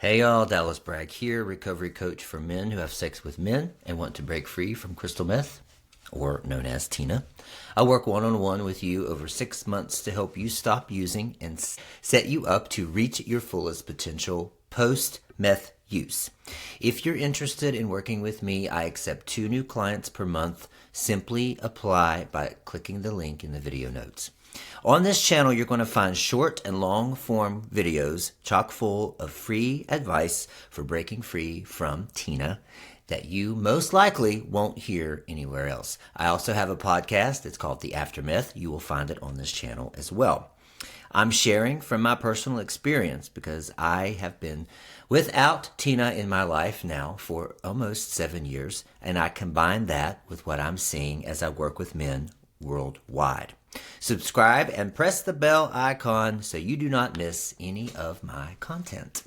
Hey y'all, Dallas Bragg here, recovery coach for men who have sex with men and want to break free from crystal meth, or known as Tina. I work one-on-one with you over 6 months to help you stop using and set you up to reach your fullest potential post-meth use. If you're interested in working with me, I accept 2 new clients per month. Simply apply by clicking the link in the video notes. On this channel, you're going to find short and long form videos chock full of free advice for breaking free from Tina that you most likely won't hear anywhere else. I also have a podcast. It's called The Aftermath. You will find it on this channel as well. I'm sharing from my personal experience because I have been without Tina in my life now for almost 7 years, and I combine that with what I'm seeing as I work with men worldwide. Subscribe and press the bell icon so you do not miss any of my content.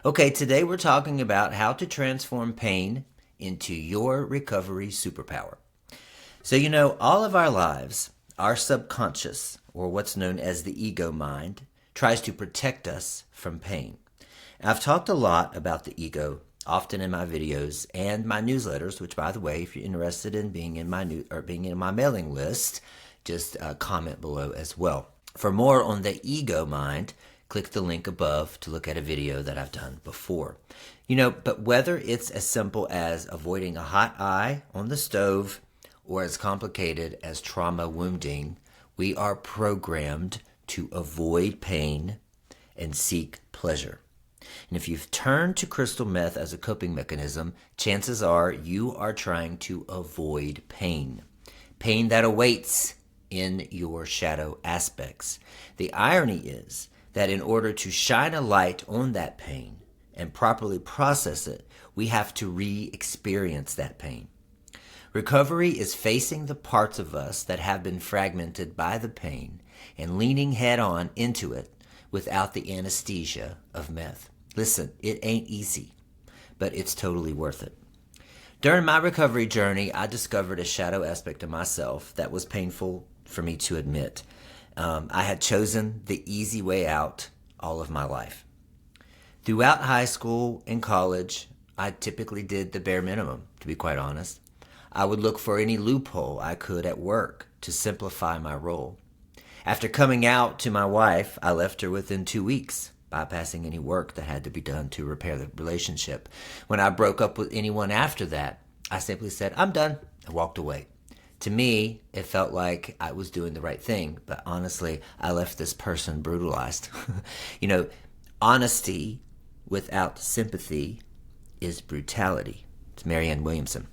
Okay, today we're talking about how to transform pain into your recovery superpower. So all of our lives, our subconscious, or what's known as the ego mind, tries to protect us from pain. I've talked a lot about the ego, often in my videos and my newsletters, which, by the way, if you're interested in being in my mailing list, just comment below as well. For more on the ego mind, click the link above to look at a video that I've done before. But whether it's as simple as avoiding a hot eye on the stove or as complicated as trauma wounding, we are programmed to avoid pain and seek pleasure. And if you've turned to crystal meth as a coping mechanism, chances are you are trying to avoid pain. Pain that awaits in your shadow aspects. The irony is that in order to shine a light on that pain and properly process it, we have to re-experience that pain. Recovery is facing the parts of us that have been fragmented by the pain and leaning head on into it without the anesthesia of meth. Listen, it ain't easy, but it's totally worth it. During my recovery journey, I discovered a shadow aspect of myself that was painful for me to admit. I had chosen the easy way out all of my life. Throughout high school and college, I typically did the bare minimum, to be quite honest. I would look for any loophole I could at work to simplify my role. After coming out to my wife, I left her within 2 weeks, bypassing any work that had to be done to repair the relationship. When I broke up with anyone after that, I simply said, "I'm done," and walked away. To me, it felt like I was doing the right thing, but honestly, I left this person brutalized. Honesty without sympathy is brutality. It's Marianne Williamson.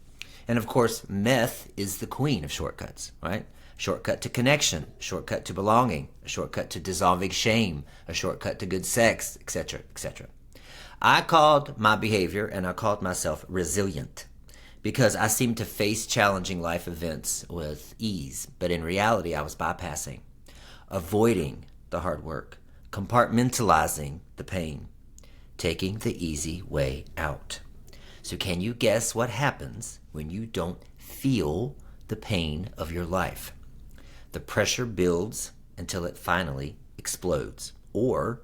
And of course, meth is the queen of shortcuts, right? Shortcut to connection, shortcut to belonging, a shortcut to dissolving shame, a shortcut to good sex, etc., etc. I called my behavior and I called myself resilient because I seemed to face challenging life events with ease, but in reality I was bypassing, avoiding the hard work, compartmentalizing the pain, taking the easy way out. So can you guess what happens when you don't feel the pain of your life? The pressure builds until it finally explodes. Or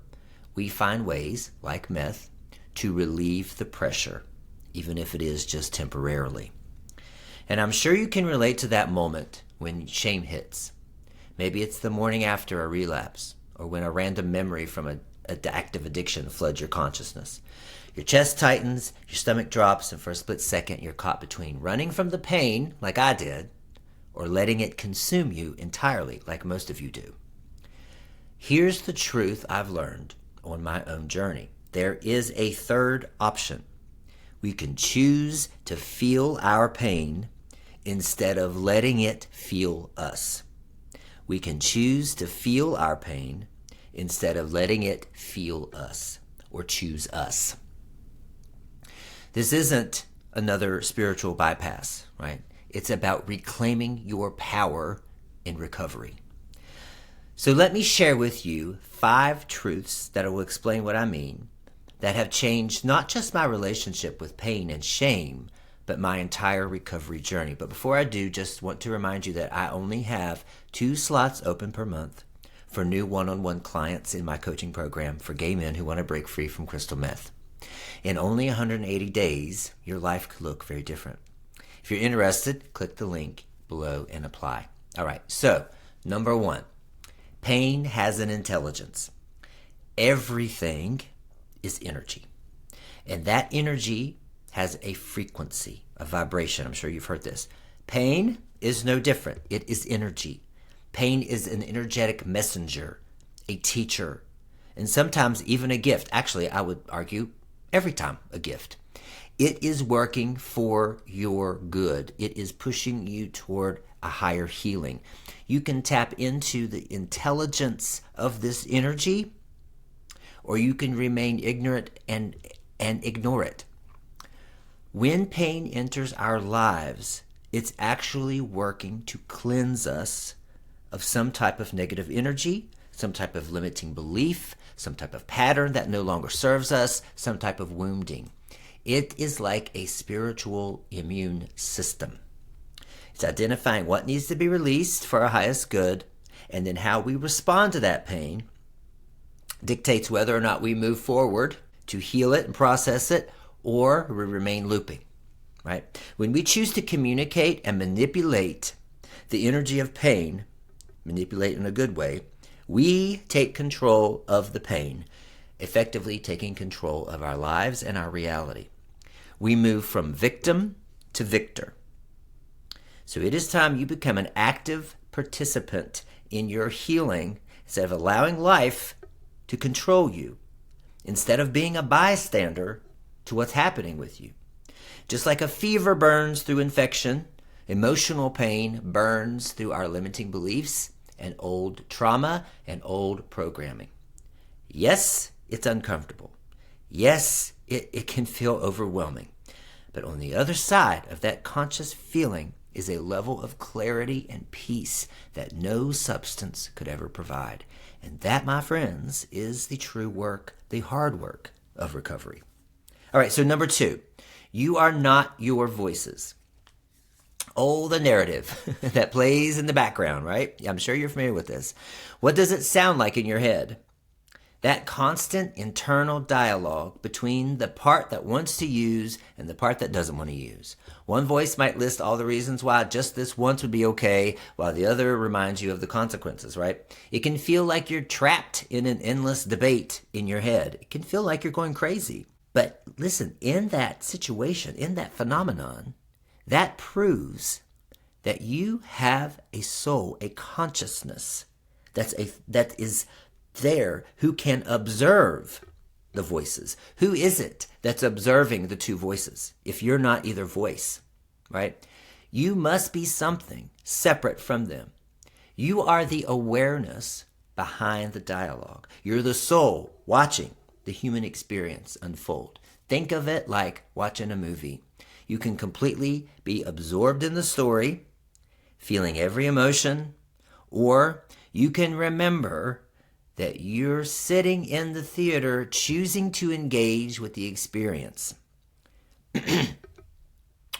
we find ways, like meth, to relieve the pressure, even if it is just temporarily. And I'm sure you can relate to that moment when shame hits. Maybe it's the morning after a relapse, or when a random memory from an active addiction floods your consciousness. Your chest tightens, your stomach drops, and for a split second you're caught between running from the pain, like I did, or letting it consume you entirely, like most of you do. Here's the truth I've learned on my own journey. There is a third option. We can choose to feel our pain instead of letting it feel us. We can choose to feel our pain instead of letting it feel us or choose us. This isn't another spiritual bypass, right? It's about reclaiming your power in recovery. So let me share with you 5 truths that will explain what I mean that have changed not just my relationship with pain and shame, but my entire recovery journey. But before I do, just want to remind you that I only have 2 slots open per month for new one-on-one clients in my coaching program for gay men who want to break free from crystal meth. In only 180 days, your life could look very different. If you're interested, click the link below and apply. All right, so number 1, pain has an intelligence. Everything is energy. And that energy has a frequency, a vibration. I'm sure you've heard this. Pain is no different. It is energy. Pain is an energetic messenger, a teacher, and sometimes even a gift. Actually, I would argue every time a gift. It is working for your good. It is pushing you toward a higher healing. You can tap into the intelligence of this energy, or you can remain ignorant and ignore it. When pain enters our lives, it's actually working to cleanse us of some type of negative energy, some type of limiting belief, some type of pattern that no longer serves us, some type of wounding. It is like a spiritual immune system. It's identifying what needs to be released for our highest good, and then how we respond to that pain dictates whether or not we move forward to heal it and process it, or we remain looping, right? When we choose to communicate and manipulate the energy of pain, manipulate in a good way, we take control of the pain, effectively taking control of our lives and our reality. We move from victim to victor. So it is time you become an active participant in your healing instead of allowing life to control you, instead of being a bystander to what's happening with you. Just like a fever burns through infection, emotional pain burns through our limiting beliefs and old trauma and old programming. Yes, it's uncomfortable. Yes, it can feel overwhelming. But on the other side of that conscious feeling is a level of clarity and peace that no substance could ever provide. And that, my friends, is the true work, the hard work of recovery. All right, so number 2, you are not your voices. Oh, the narrative that plays in the background, right? I'm sure you're familiar with this. What does it sound like in your head? That constant internal dialogue between the part that wants to use and the part that doesn't want to use. One voice might list all the reasons why just this once would be okay, while the other reminds you of the consequences, right? It can feel like you're trapped in an endless debate in your head. It can feel like you're going crazy. But listen, in that situation, in that phenomenon, that proves that you have a soul, a consciousness that is there who can observe the voices. Who is it that's observing the two voices if you're not either voice, right? You must be something separate from them. You are the awareness behind the dialogue. You're the soul watching the human experience unfold. Think of it like watching a movie. You can completely be absorbed in the story, feeling every emotion, or you can remember that you're sitting in the theater choosing to engage with the experience.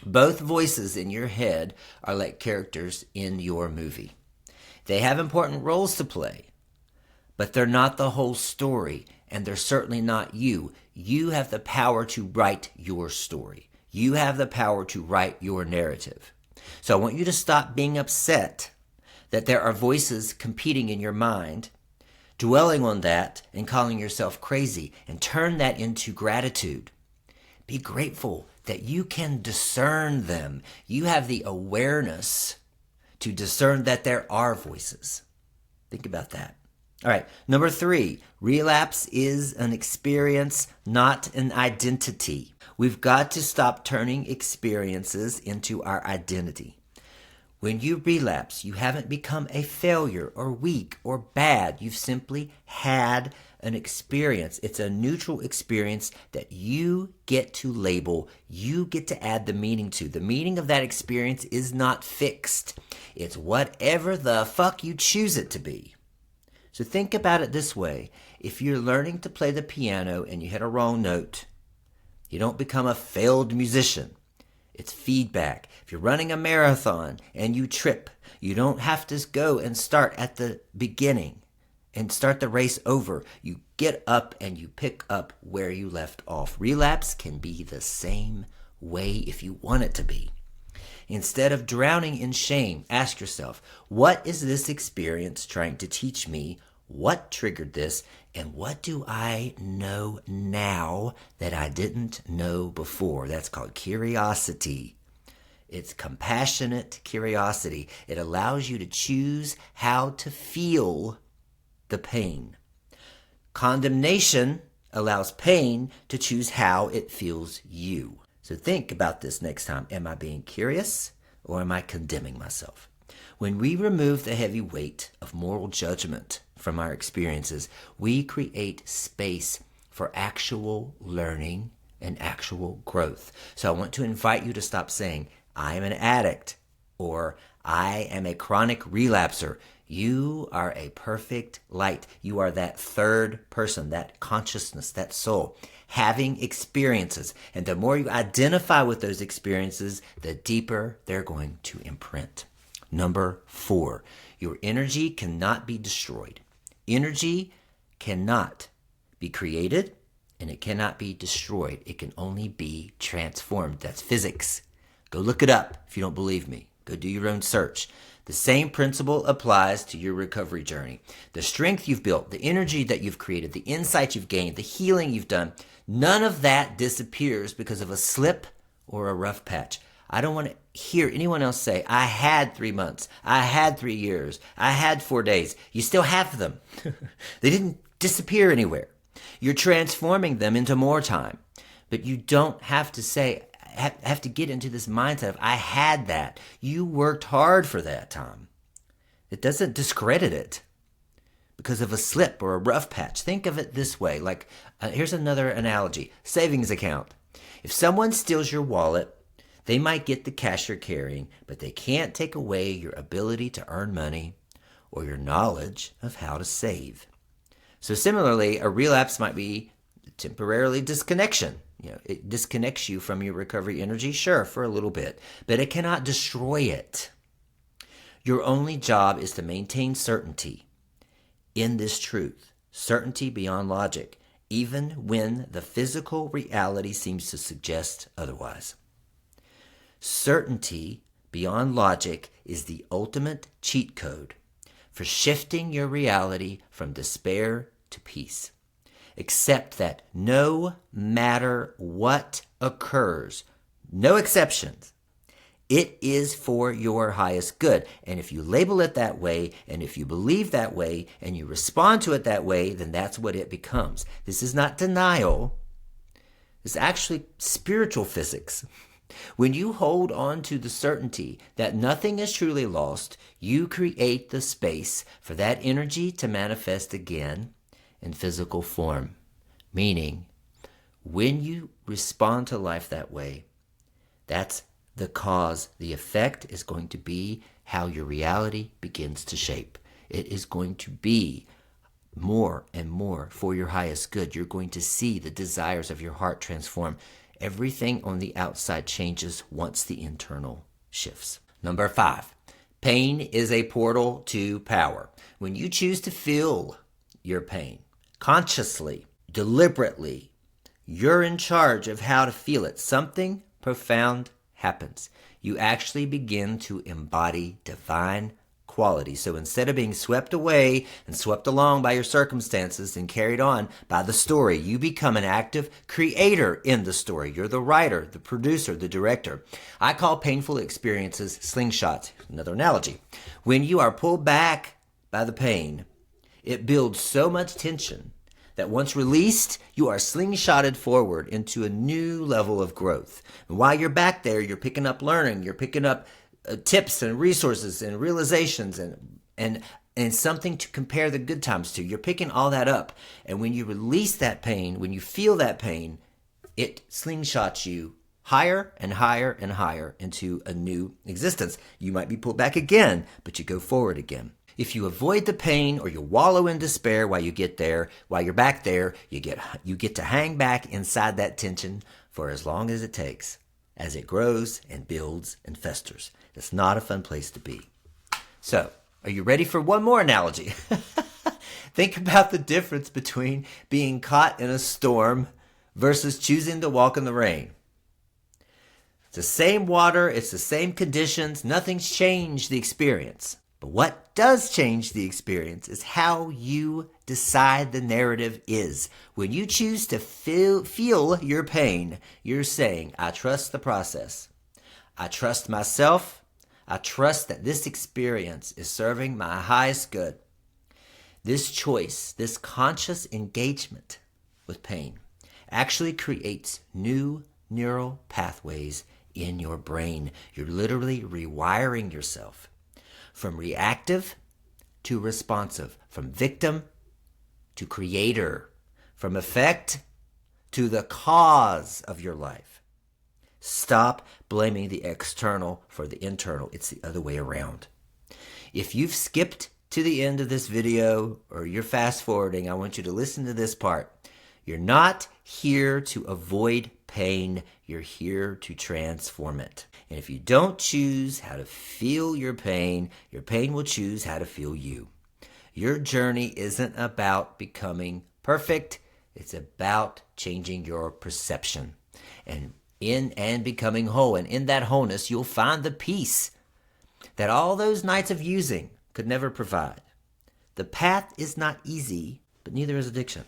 Both voices in your head are like characters in your movie. They have important roles to play, but they're not the whole story, and they're certainly not you. You have the power to write your story. You have the power to write your narrative. So I want you to stop being upset that there are voices competing in your mind, dwelling on that and calling yourself crazy, and turn that into gratitude. Be grateful that you can discern them. You have the awareness to discern that there are voices. Think about that. All right, number 3, relapse is an experience, not an identity. We've got to stop turning experiences into our identity. When you relapse, you haven't become a failure or weak or bad. You've simply had an experience. It's a neutral experience that you get to label. You get to add the meaning to. The meaning of that experience is not fixed. It's whatever the fuck you choose it to be. So think about it this way. If you're learning to play the piano and you hit a wrong note, you don't become a failed musician. It's feedback. If you're running a marathon and you trip, you don't have to go and start at the beginning and start the race over. You get up and you pick up where you left off. Relapse can be the same way if you want it to be. Instead of drowning in shame, ask yourself, what is this experience trying to teach me? What triggered this? And what do I know now that I didn't know before? That's called curiosity. It's compassionate curiosity. It allows you to choose how to feel the pain. Condemnation allows pain to choose how it feels you. So think about this next time. Am I being curious or am I condemning myself? When we remove the heavy weight of moral judgment from our experiences, we create space for actual learning and actual growth. So I want to invite you to stop saying, I am an addict, or I am a chronic relapser. You are a perfect light. You are that third person, that consciousness, that soul, having experiences. And the more you identify with those experiences, the deeper they're going to imprint. Number 4, your energy cannot be destroyed. Energy cannot be created and it cannot be destroyed. It can only be transformed. That's physics. Go look it up if you don't believe me. Go do your own search. The same principle applies to your recovery journey. The strength you've built, the energy that you've created, the insight you've gained, the healing you've done, none of that disappears because of a slip or a rough patch. I don't want to hear anyone else say, I had 3 months, I had 3 years, I had 4 days. You still have them. They didn't disappear anywhere. You're transforming them into more time. But you don't have to say, have to get into this mindset of, I had that. You worked hard for that time. It doesn't discredit it because of a slip or a rough patch. Think of it this way. Like, here's another analogy. Savings account. If someone steals your wallet, they might get the cash you're carrying, but they can't take away your ability to earn money or your knowledge of how to save. So similarly, a relapse might be temporarily disconnection. It disconnects you from your recovery energy, sure, for a little bit, but it cannot destroy it. Your only job is to maintain certainty in this truth, certainty beyond logic, even when the physical reality seems to suggest otherwise. Certainty beyond logic is the ultimate cheat code for shifting your reality from despair to peace. Accept that no matter what occurs, no exceptions, it is for your highest good. And if you label it that way, and if you believe that way, and you respond to it that way, then that's what it becomes. This is not denial. It's actually spiritual physics. When you hold on to the certainty that nothing is truly lost, you create the space for that energy to manifest again in physical form. Meaning, when you respond to life that way, that's the cause. The effect is going to be how your reality begins to shape. It is going to be more and more for your highest good. You're going to see the desires of your heart transform. Everything on the outside changes once the internal shifts. Number 5, pain is a portal to power. When you choose to feel your pain consciously, deliberately, you're in charge of how to feel it. Something profound happens. You actually begin to embody divine quality. So instead of being swept away and swept along by your circumstances and carried on by the story, you become an active creator in the story. You're the writer, the producer, the director. I call painful experiences slingshots. Another analogy. When you are pulled back by the pain, it builds so much tension that once released, you are slingshotted forward into a new level of growth. And while you're back there, you're picking up learning, you're picking up tips and resources and realizations and something to compare the good times to. You're picking all that up. And when you release that pain, when you feel that pain, it slingshots you higher and higher and higher into a new existence. You might be pulled back again, but you go forward again. If you avoid the pain or you wallow in despair while you get there, while you're back there, you get to hang back inside that tension for as long as it takes, as it grows and builds and festers. It's not a fun place to be. So, are you ready for one more analogy? Think about the difference between being caught in a storm versus choosing to walk in the rain. It's the same water, it's the same conditions, nothing's changed the experience. But what does change the experience is how you decide the narrative is. When you choose to feel your pain, you're saying, I trust the process. I trust myself. I trust that this experience is serving my highest good. This choice, this conscious engagement with pain actually creates new neural pathways in your brain. You're literally rewiring yourself from reactive to responsive, from victim to creator, from effect to the cause of your life. Stop blaming the external for the internal. It's the other way around. If you've skipped to the end of this video or you're fast forwarding, I want you to listen to this part. You're not here to avoid pain. You're here to transform it. And if you don't choose how to feel your pain will choose how to feel you. Your journey isn't about becoming perfect. It's about changing your perception and becoming whole. And in that wholeness, you'll find the peace that all those nights of using could never provide. The path is not easy, but neither is addiction.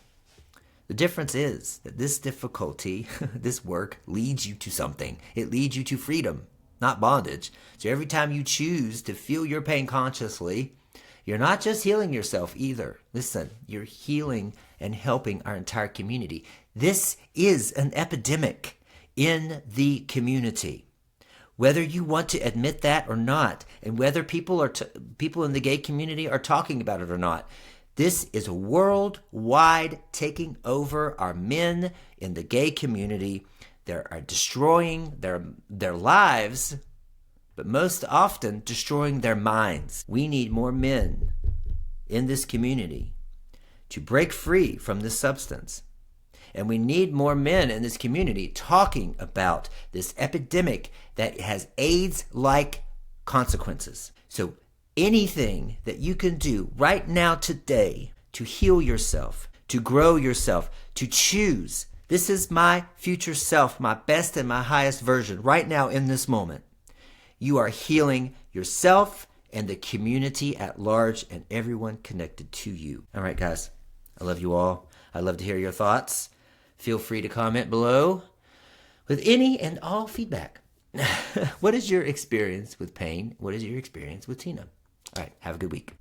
The difference is that this difficulty, this work, leads you to something. It leads you to freedom, not bondage. So every time you choose to feel your pain consciously, you're not just healing yourself either. Listen, you're healing and helping our entire community. This is an epidemic in the community. Whether you want to admit that or not, and whether people in the gay community are talking about it or not, this is worldwide taking over our men in the gay community. They are destroying their lives, but most often destroying their minds. We need more men in this community to break free from this substance. And we need more men in this community talking about this epidemic that has AIDS-like consequences. So anything that you can do right now today to heal yourself, to grow yourself, to choose, this is my future self, my best and my highest version right now in this moment. You are healing yourself and the community at large and everyone connected to you. All right, guys, I love you all. I'd love to hear your thoughts. Feel free to comment below with any and all feedback. What is your experience with pain? What is your experience with Tina? All right, have a good week.